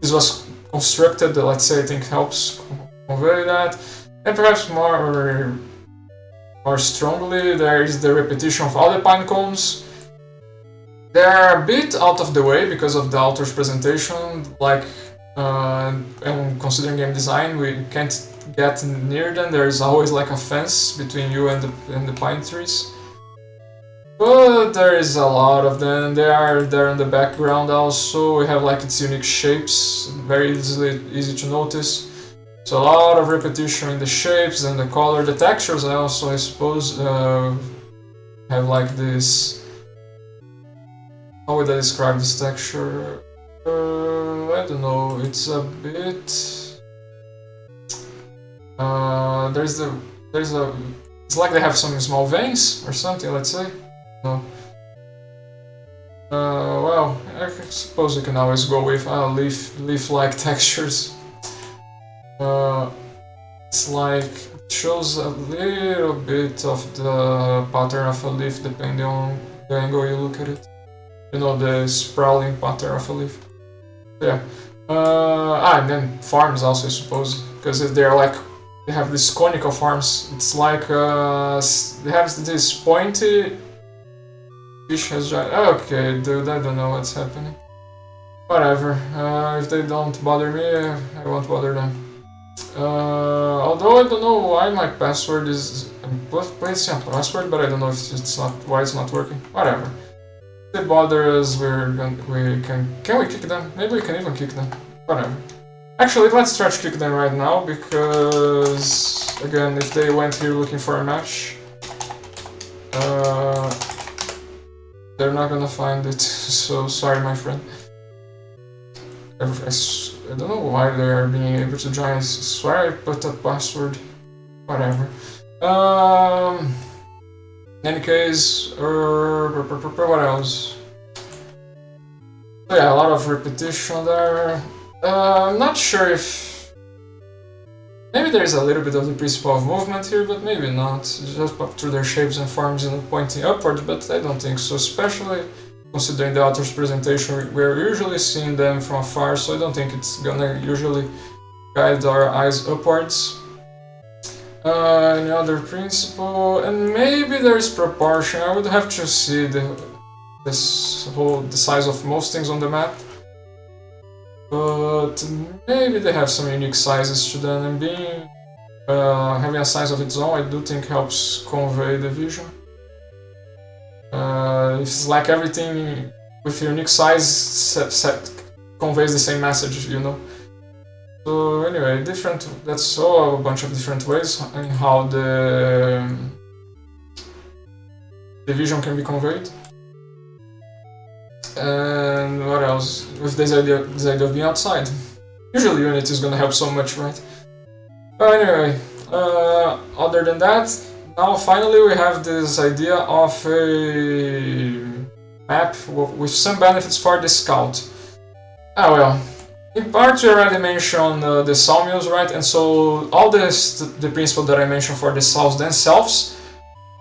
Speaker 1: was constructed, let's say, I think helps convey that. And perhaps more strongly, there is the repetition of all the pine cones. They're a bit out of the way because of the author's presentation, like. And considering game design, we can't get near them. There is always like a fence between you and the pine trees. But there is a lot of them. They are there in the background also. We have like its unique shapes, very easy to notice. So a lot of repetition in the shapes and the color. The textures also, I suppose, have like this... How would I describe this texture? I don't know, it's a bit... it's like they have some small veins or something, let's say. No. Well, I suppose you can always go with leaf-like textures. It's like, it shows a little bit of the pattern of a leaf depending on the angle you look at it. You know, the sprawling pattern of a leaf. Yeah. And then forms also, I suppose, because they're like, they have these conical forms. It's like they have this pointy. Fish has giant. Okay, dude, I don't know what's happening. Whatever. If they don't bother me, I won't bother them. Although I don't know why my password is. I'm placing a password, but I don't know if it's not why it's not working. Whatever. If they bother us, can we kick them? Maybe we can even kick them. Whatever. Actually, let's try to kick them right now, because again, if they went here looking for a match, they're not gonna find it. So sorry, my friend. I don't know why they are being able to join. I swear I put a password. Whatever. In any case, what else? So yeah, a lot of repetition there. I'm not sure if... Maybe there's a little bit of the principle of movement here, but maybe not. Just up through their shapes and forms and pointing upward, but I don't think so. Especially considering the author's presentation, we're usually seeing them from afar, so I don't think it's gonna usually guide our eyes upwards. Any other principle? And maybe there's proportion. I would have to see the size of most things on the map. But maybe they have some unique sizes to them, and having a size of its own, I do think helps convey the vision. It's like everything with a unique size conveys the same message, you know.
Speaker 2: So anyway, that's all a bunch of different ways in how the vision can be conveyed. And what else? With this idea of being outside. Usually Unity is gonna help so much, right? But anyway, other than that, now finally we have this idea of a map with some benefits for the scout. Ah well, in part we already mentioned the Sawmills, right? And so all the principle that I mentioned for the saws themselves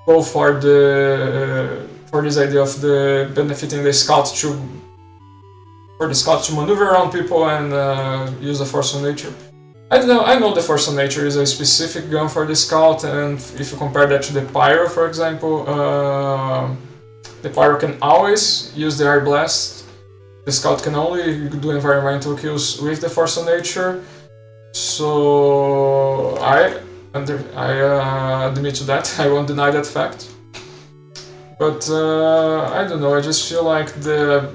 Speaker 2: go for this idea of the benefiting the scout for the scout to maneuver around people and use the force of nature. I know the force of nature is a specific gun for the scout, and if you compare that to the pyro, for example, the pyro can always use the air blast. The scout can only do environmental kills with the force of nature. So I admit to that. I won't deny that fact. But I don't know. I just feel like the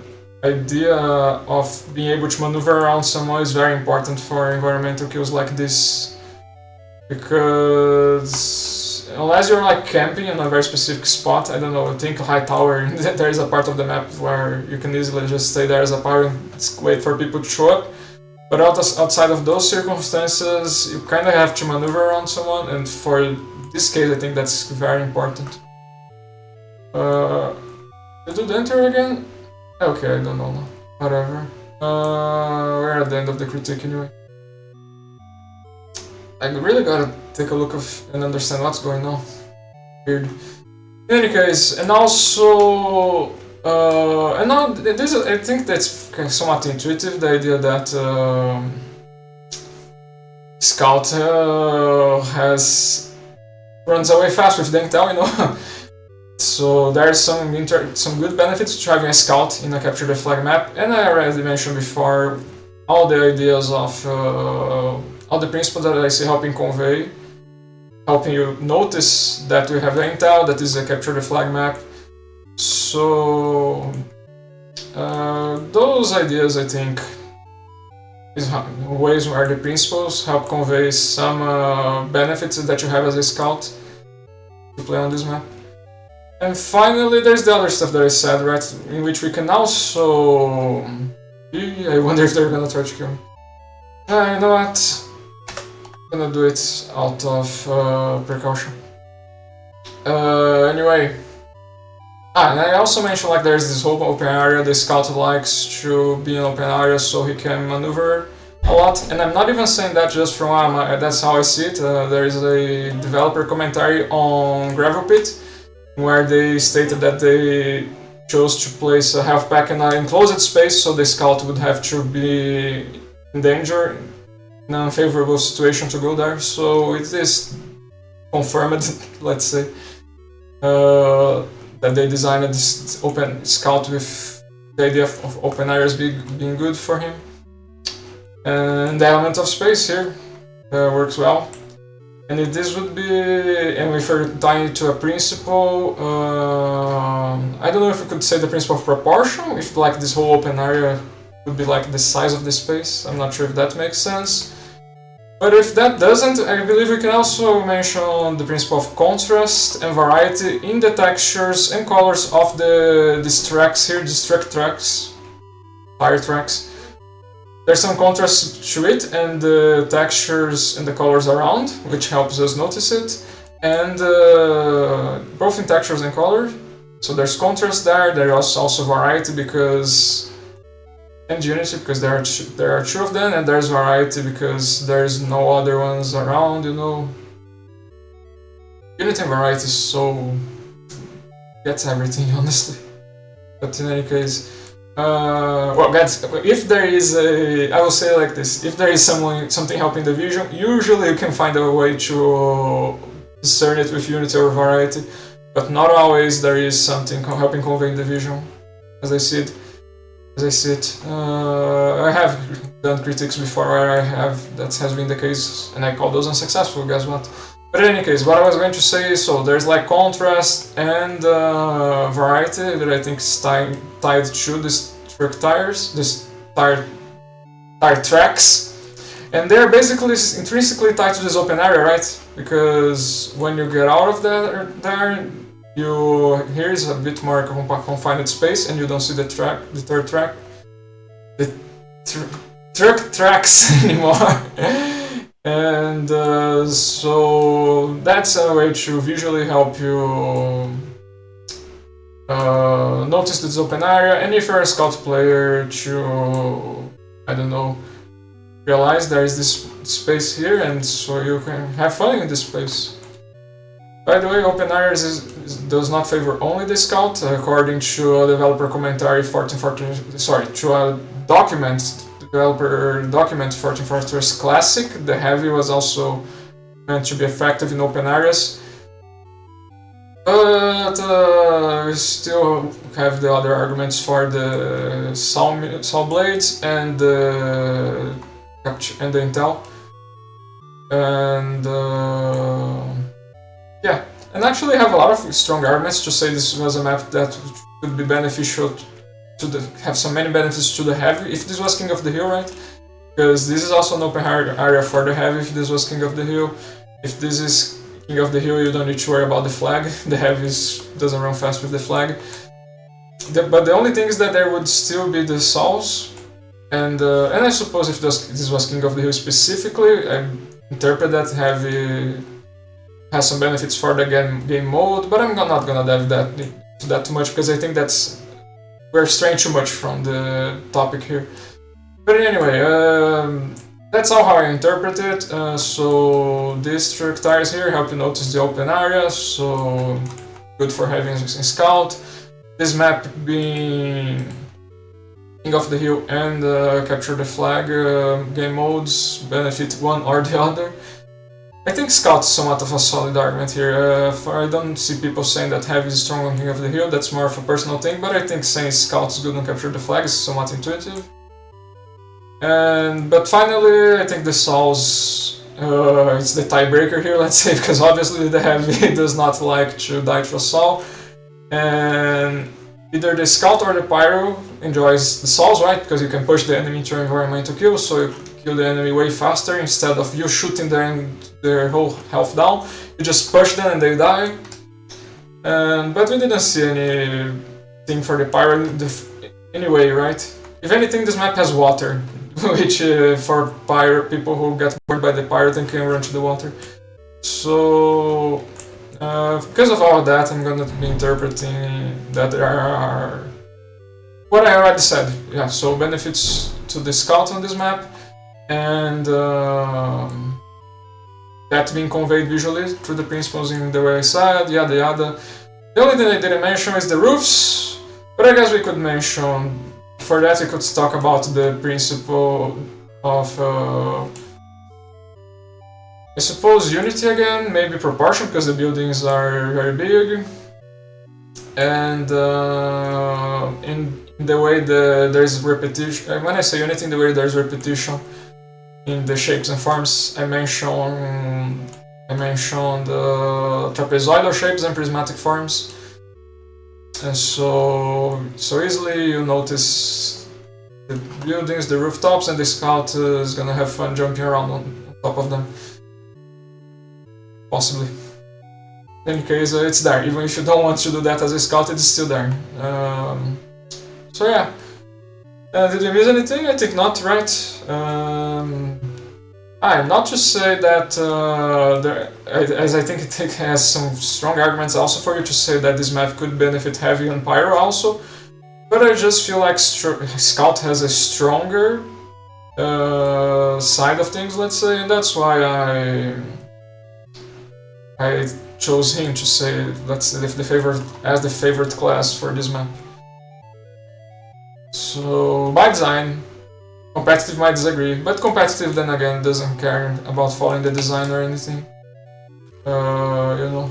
Speaker 2: idea of being able to maneuver around someone is very important for environmental kills like this, because unless you're like camping in a very specific spot, I don't know, I think high tower, there is a part of the map where you can easily just stay there as a power and wait for people to show up, but outside of those circumstances you kind of have to maneuver around someone, and for this case I think that's very important. Did it enter again? Okay, I don't know now. Whatever. We're at the end of the critique anyway. I really gotta take a look and understand what's going on. Weird. In any case, and also, and now this I think that's somewhat intuitive. The idea that Scout runs away fast with the intel, you know. So there's some good benefits to having a scout in a capture the flag map, and I already mentioned before all the ideas of all the principles that I see helping you notice that we have the intel, that is a capture the flag map. So those ideas I think is ways where the principles help convey some benefits that you have as a scout to play on this map. And finally, there's the other stuff that I said, right? In which we can also... I wonder if they're gonna try to kill me. You know what? I'm gonna do it out of precaution. Anyway. And I also mentioned like there's this whole open area. The scout likes to be in open area so he can maneuver a lot. And I'm not even saying that just from that's how I see it. There is a developer commentary on Gravel Pit, where they stated that they chose to place a health pack in an enclosed space, so the scout would have to be in danger, in an unfavorable situation to go there. So it is confirmed, let's say, that they designed this open scout with the idea of open areas being good for him. And the element of space here works well. And if this would be, and if we're tying it to a principle, I don't know if we could say the principle of proportion, if like this whole open area would be like the size of the space. I'm not sure if that makes sense. But if that doesn't, I believe we can also mention the principle of contrast and variety in the textures and colors of these tracks here, these tire tracks. There's some contrast to it and the textures and the colors around, which helps us notice it, and both in textures and color. So there's contrast there. There's also variety and unity, because there are two of them, and there's variety because there's no other ones around, you know. Unity and variety gets everything, honestly. But in any case. Well, guys, if there is I will say like this, if there is something helping the vision, usually you can find a way to discern it with unity or variety, but not always there is something helping convey the vision, as I see it. I have done critiques before where that has been the case, and I call those unsuccessful, guess what? But in any case, what I was going to say is, so there's like contrast and variety that I think is tied to these tire tracks,
Speaker 1: And they're basically intrinsically tied to this open area, right? Because when you get out of there, here's a bit more confined space, and you don't see the third track, the truck tracks anymore. And so that's a way to visually help you notice this open area, and if you're a scout player, to, I don't know, realize there is this space here, and so you can have fun in this place. By the way, open areas does not favor only the scout. According to a developer commentary 1440, sorry, to a developer document 1440 Classic, the heavy was also meant to be effective in open areas. But we still have the other arguments for the saw blades and the intel, and yeah, and actually have a lot of strong arguments to say this was a map that could be beneficial to have so many benefits to the heavy if this was King of the Hill, right? Because this is also an open area for the heavy if this was King of the Hill. If this is King of the Hill, you don't need to worry about the flag. The heavy doesn't run fast with the flag. But the only thing is that there would still be the saws, and I suppose if this was King of the Hill specifically, I interpret that heavy has some benefits for the game mode, but I'm not gonna dive that too much because I think we're straying too much from the topic here. But anyway, that's all how I interpret it. So these truck tires here help you notice the open area, so good for having in scout. This map being King of the Hill and Capture the Flag game modes benefit one or the other. I think Scout is somewhat of a solid argument here. I don't see people saying that Heavy is strong on King of the Hill, that's more of a personal thing, but I think saying Scout is good on Capture the Flag is somewhat intuitive. But finally, I think the Saws, it's the tiebreaker here, let's say, because obviously the Heavy does not like to die to a Saw, and either the Scout or the Pyro enjoys the Saws, right, because you can push the enemy into environmental kill, so you kill the enemy way faster. Instead of you shooting their whole health down, you just push them and they die. But we didn't see anything for the Pyro anyway, right? If anything, this map has water, which for people who get burned by the Pyro then can run to the water. So because of all of that, I'm gonna be interpreting that there are what I already said. Yeah, so benefits to the Scout on this map, and that being conveyed visually through the principles in the way I said, yada yada. The only thing I didn't mention is the roofs, but I guess we could mention, for that we could talk about the principle of, I suppose, unity again, maybe proportion, because the buildings are very big, and in the way there's repetition. When I say unity, in the way there's repetition in the shapes and forms, I mentioned trapezoidal shapes and prismatic forms, and so easily you notice the buildings, the rooftops, and the Scout is gonna have fun jumping around on top of them. Possibly. In any case, it's there. Even if you don't want to do that as a Scout, it's still there. So yeah. Did we miss anything? I think not, right? Not to say that, as I think it has some strong arguments also for you to say that this map could benefit Heavy and Pyro also, but I just feel like Scout has a stronger side of things, let's say, and that's why I chose him to say, let's say, the favorite class for this map. So, by design, competitive might disagree, but competitive then again doesn't care about following the design or anything. You know.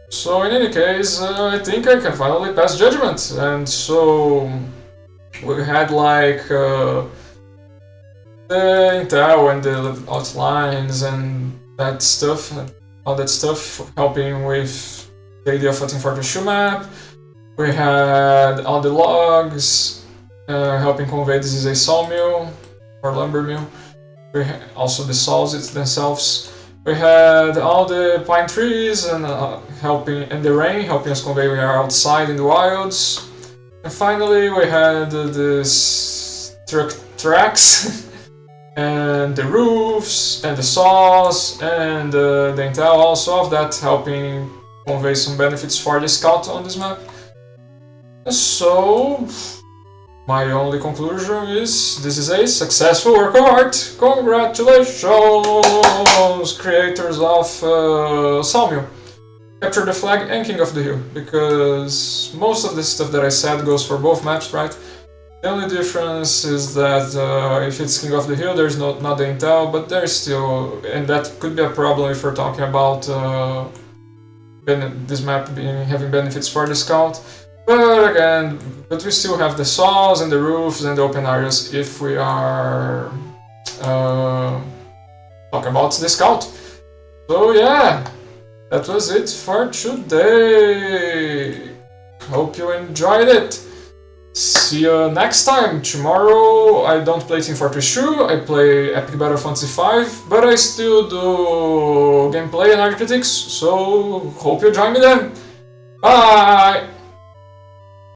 Speaker 1: So in any case, I think I can finally pass Judgement, and so we had like the intel and the outlines and that stuff, and all that stuff helping with the idea of 1442 map. We had all the logs helping convey this is a sawmill or lumber mill. Also the saws themselves. We had all the pine trees and the rain helping us convey we are outside in the wilds. And finally we had this tracks and the roofs and the saws and the intel also of that helping convey some benefits for the scout on this map. So my only conclusion is this is a successful work of art. Congratulations, creators of Sawmill. Capture the flag and King of the Hill, because most of the stuff that I said goes for both maps, right? The only difference is that if it's King of the Hill, there's not the intel, but there's still, and that could be a problem if we're talking about this map having benefits for the scout. But again, we still have the saws and the roofs and the open areas if we are talking about the scout. So yeah, that was it for today. Hope you enjoyed it. See you next time. Tomorrow I don't play Team Fortress 2, I play Epic Battle Fantasy 5, but I still do gameplay and art critiques, so hope you join me then. Bye!